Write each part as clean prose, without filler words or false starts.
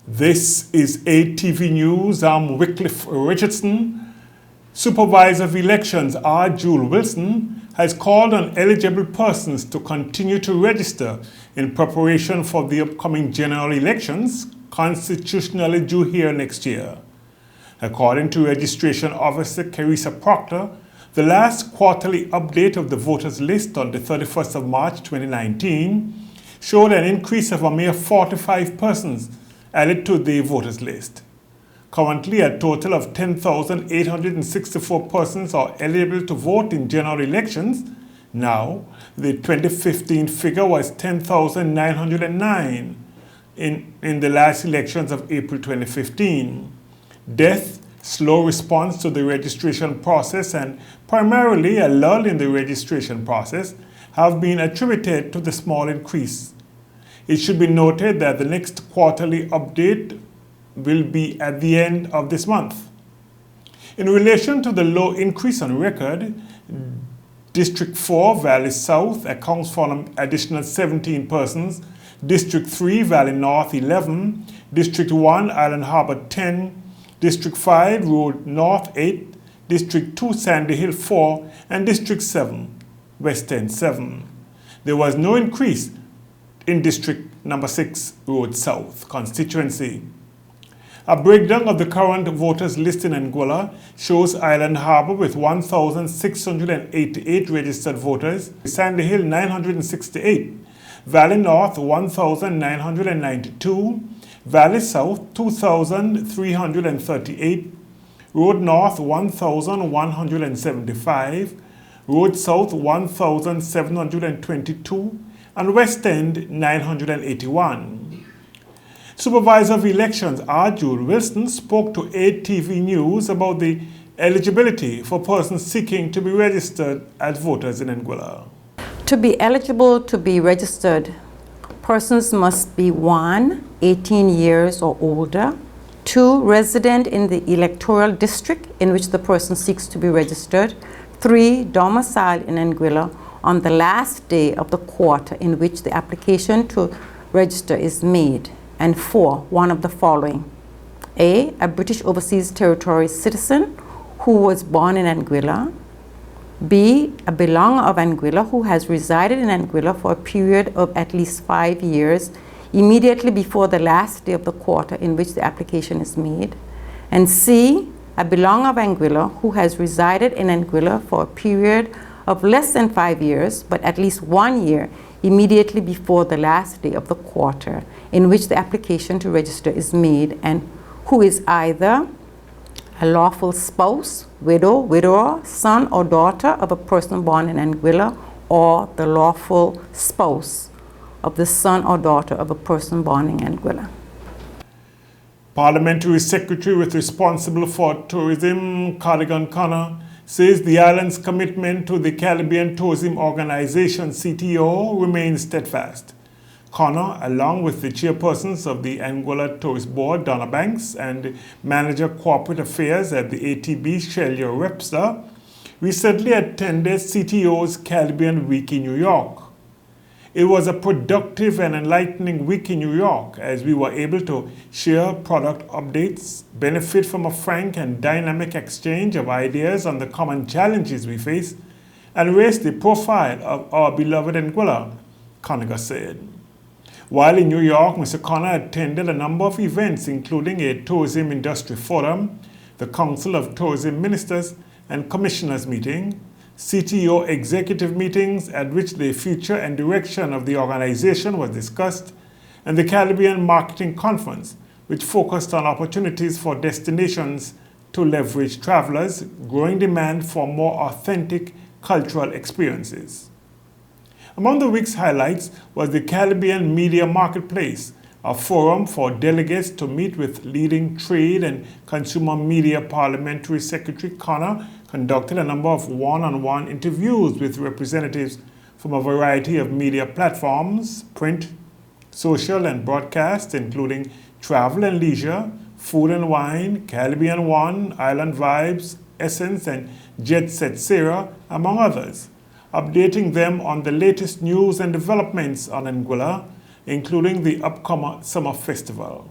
This is ATV News. I'm Wycliffe Richardson. Supervisor of Elections R. Jule Wilson has called on eligible persons to continue to register in preparation for the upcoming general elections, constitutionally due here next year. According to Registration Officer Carissa Proctor, the last quarterly update of the voters list on the 31st of March 2019 showed an increase of a mere 45 persons added to the voters list. Currently, a total of 10,864 persons are eligible to vote in general elections. Now, the 2015 figure was 10,909 in the last elections of April 2015. Death, slow response to the registration process, and primarily a lull in the registration process have been attributed to the small increase. It should be noted that the next quarterly update will be at the end of this month. In relation to the low increase on record, District 4, Valley South, accounts for an additional 17 persons, District 3, Valley North, 11, District 1, Island Harbor, 10, District 5, Road North, 8, District 2, Sandy Hill, 4, and District 7, West End, 7. There was no increase in District Number 6, Road South constituency. A breakdown of the current voters list in Anguilla shows Island Harbor with 1,688 registered voters, Sandy Hill 968, Valley North 1,992, Valley South 2,338, Road North 1,175, Road South 1,722, and West End 981. Supervisor of Elections R. Jule Wilson spoke to ATV News about the eligibility for persons seeking to be registered as voters in Anguilla. To be eligible to be registered, persons must be 1, 18 years or older, 2, resident in the electoral district in which the person seeks to be registered, 3, domiciled in Anguilla on the last day of the quarter in which the application to register is made, and 4, one of the following: A British Overseas Territory citizen who was born in Anguilla; B, a belonger of Anguilla who has resided in Anguilla for a period of at least 5 years immediately before the last day of the quarter in which the application is made; and C, a belonger of Anguilla who has resided in Anguilla for a period of less than 5 years, but at least 1 year immediately before the last day of the quarter in which the application to register is made, and who is either a lawful spouse, widow, widower, son or daughter of a person born in Anguilla, or the lawful spouse of the son or daughter of a person born in Anguilla. Parliamentary Secretary responsible for tourism, Cardigan Connor, says the island's commitment to the Caribbean Tourism Organization, CTO, remains steadfast. Connor, along with the chairpersons of the Anguilla Tourist Board, Donna Banks, and Manager Corporate Affairs at the ATB, Shelia Webster, recently attended CTO's Caribbean Week in New York. It was a productive and enlightening week in New York as we were able to share product updates, benefit from a frank and dynamic exchange of ideas on the common challenges we face, and raise the profile of our beloved Anguilla, Connor said. While in New York, Mr. Connor attended a number of events, including a tourism industry forum, the Council of Tourism Ministers and Commissioners meeting, CTO executive meetings at which the future and direction of the organization was discussed, and the Caribbean Marketing Conference, which focused on opportunities for destinations to leverage travelers' growing demand for more authentic cultural experiences. Among the week's highlights was the Caribbean Media Marketplace, a forum for delegates to meet with leading trade and consumer media. Parliamentary Secretary Connor conducted a number of one-on-one interviews with representatives from a variety of media platforms, print, social, and broadcast, including Travel and Leisure, Food and Wine, Caribbean One, Island Vibes, Essence, and Jet Set Sarah, among others, updating them on the latest news and developments on Anguilla, including the upcoming Summer Festival.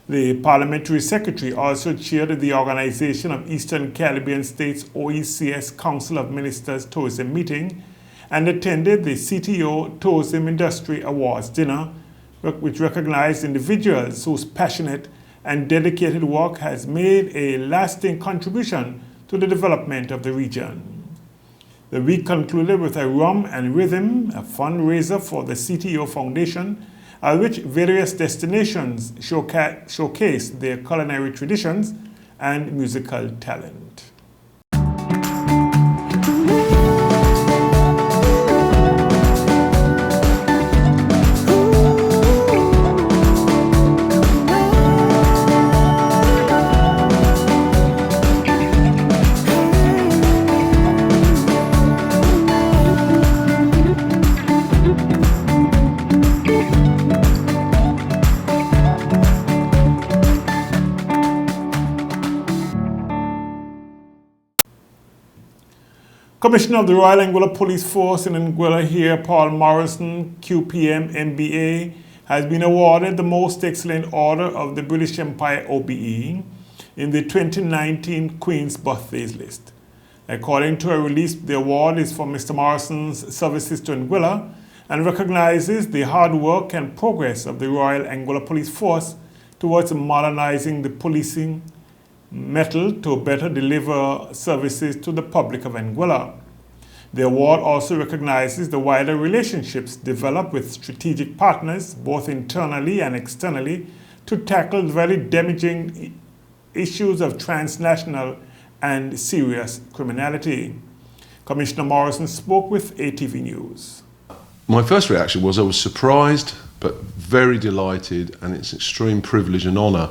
The parliamentary secretary also chaired the Organization of Eastern Caribbean States OECS Council of Ministers Tourism meeting and attended the CTO Tourism Industry Awards dinner, which recognized individuals whose passionate and dedicated work has made a lasting contribution to the development of the region. The week concluded with a Rum and Rhythm, a fundraiser for the CTO Foundation, at which various destinations showcased their culinary traditions and musical talent. Commissioner of the Royal Anguilla Police Force in Anguilla here, Paul Morrison, QPM MBA, has been awarded the Most Excellent Order of the British Empire OBE in the 2019 Queen's Birthdays list. According to a release, the award is for Mr. Morrison's services to Anguilla and recognizes the hard work and progress of the Royal Anguilla Police Force towards modernizing the policing metal to better deliver services to the public of Anguilla. The award also recognizes the wider relationships developed with strategic partners, both internally and externally, to tackle very damaging issues of transnational and serious criminality. Commissioner Morrison spoke with ATV News. My first reaction was I was surprised but very delighted, and it's an extreme privilege and honour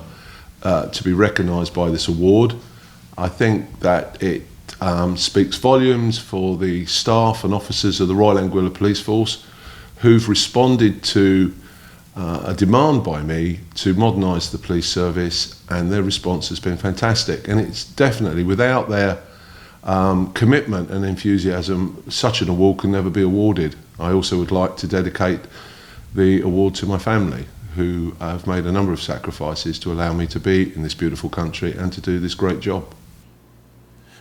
to be recognised by this award. I think that it speaks volumes for the staff and officers of the Royal Anguilla Police Force who've responded to a demand by me to modernise the police service, and their response has been fantastic. And it's definitely, without their commitment and enthusiasm, such an award can never be awarded. I also would like to dedicate the award to my family, who have made a number of sacrifices to allow me to be in this beautiful country and to do this great job.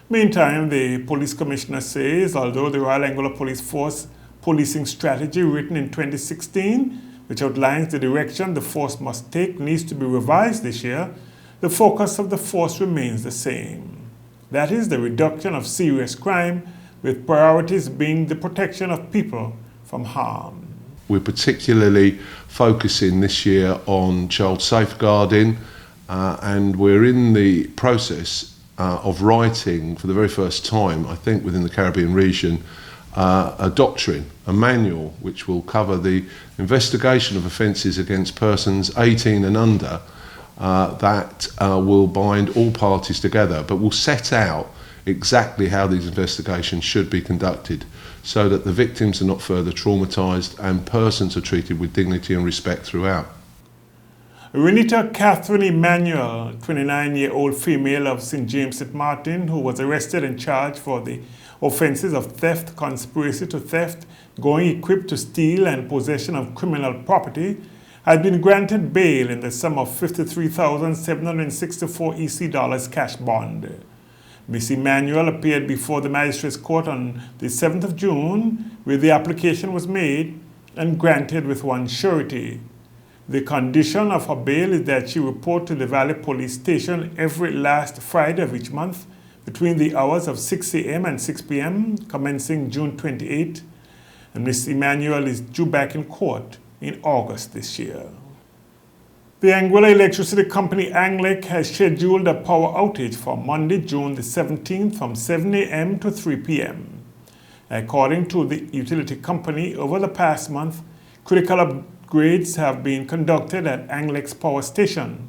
Meantime, the police commissioner says although the Royal Anguilla Police Force policing strategy written in 2016, which outlines the direction the force must take, needs to be revised this year, the focus of the force remains the same. That is the reduction of serious crime, with priorities being the protection of people from harm. We're particularly focusing this year on child safeguarding, and we're in the process of writing for the very first time, I think within the Caribbean region, a doctrine, a manual, which will cover the investigation of offences against persons 18 and under, that will bind all parties together, but will set out exactly how these investigations should be conducted, so that the victims are not further traumatised and persons are treated with dignity and respect throughout. Renita Catherine Emmanuel, 29-year-old female of St. James St. Martin, who was arrested and charged for the offences of theft, conspiracy to theft, going equipped to steal, and possession of criminal property, had been granted bail in the sum of $53,764 EC dollars cash bond. Ms. Emmanuel appeared before the Magistrates Court on the 7th of June, where the application was made and granted with one surety. The condition of her bail is that she report to the Valley Police Station every last Friday of each month between the hours of 6 a.m. and 6 p.m. commencing June 28, and Ms. Emmanuel is due back in court in August this year. The Anguilla Electricity Company, ANGLEC, has scheduled a power outage for Monday, June the 17th from 7 a.m. to 3 p.m. According to the utility company, over the past month, critical upgrades have been conducted at ANGLEC's power station.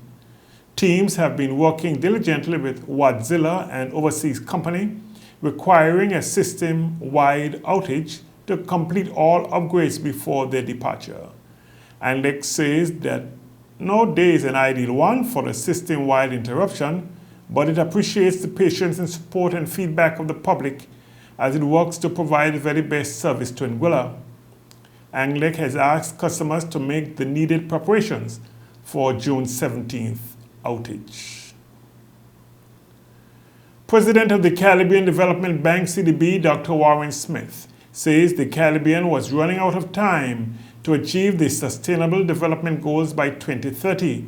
Teams have been working diligently with Wadzilla, an overseas company, requiring a system-wide outage to complete all upgrades before their departure. ANGLEC says that no day is an ideal one for a system-wide interruption, but it appreciates the patience and support and feedback of the public as it works to provide the very best service to Anguilla. ANGLEC has asked customers to make the needed preparations for June 17th outage. President of the Caribbean Development Bank, CDB, Dr. Warren Smith, says the Caribbean was running out of time to achieve the Sustainable Development Goals by 2030.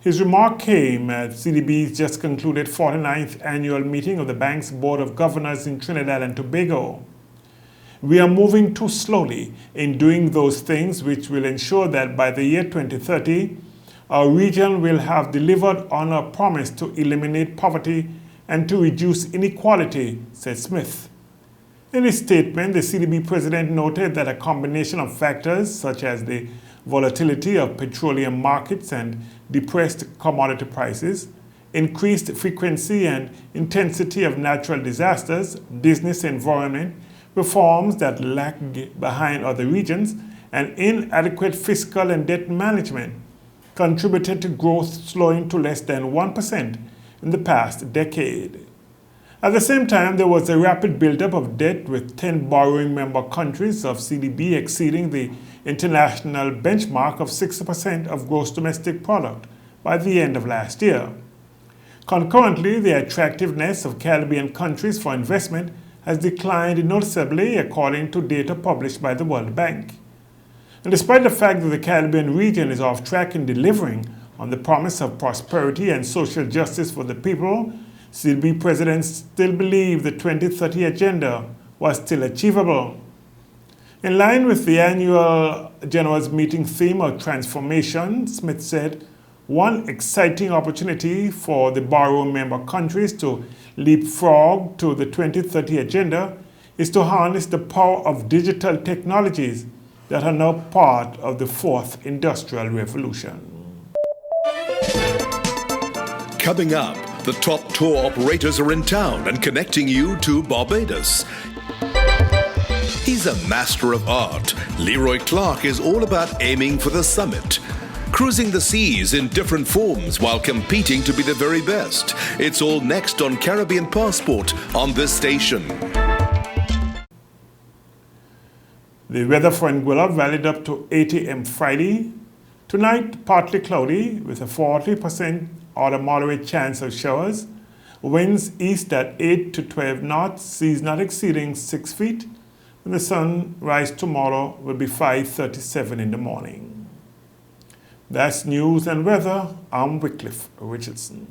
His remark came at CDB's just concluded 49th annual meeting of the bank's Board of Governors in Trinidad and Tobago. We are moving too slowly in doing those things which will ensure that by the year 2030, our region will have delivered on our promise to eliminate poverty and to reduce inequality, said Smith. In his statement, the CDB president noted that a combination of factors such as the volatility of petroleum markets and depressed commodity prices, increased frequency and intensity of natural disasters, business environment, reforms that lag behind other regions, and inadequate fiscal and debt management contributed to growth slowing to less than 1% in the past decade. At the same time, there was a rapid buildup of debt, with 10 borrowing member countries of CDB exceeding the international benchmark of 60% of gross domestic product by the end of last year. Concurrently, the attractiveness of Caribbean countries for investment has declined noticeably, according to data published by the World Bank. And despite the fact that the Caribbean region is off track in delivering on the promise of prosperity and social justice for the people, CDB presidents still believe the 2030 agenda was still achievable. In line with the annual General's Meeting theme of transformation, Smith said, one exciting opportunity for the borrowing member countries to leapfrog to the 2030 agenda is to harness the power of digital technologies that are now part of the fourth industrial revolution. Coming up, the top tour operators are in town and connecting you to Barbados. He's a master of art. Leroy Clark is all about aiming for the summit. Cruising the seas in different forms while competing to be the very best. It's all next on Caribbean Passport on this station. The weather for Anguilla varied up to 8 a.m. Friday. Tonight, partly cloudy with a 40% or a moderate chance of showers. Winds east at 8 to 12 knots, seas not exceeding 6 feet. And the sunrise tomorrow will be 5:37 in the morning. That's news and weather. I'm Wycliffe Richardson.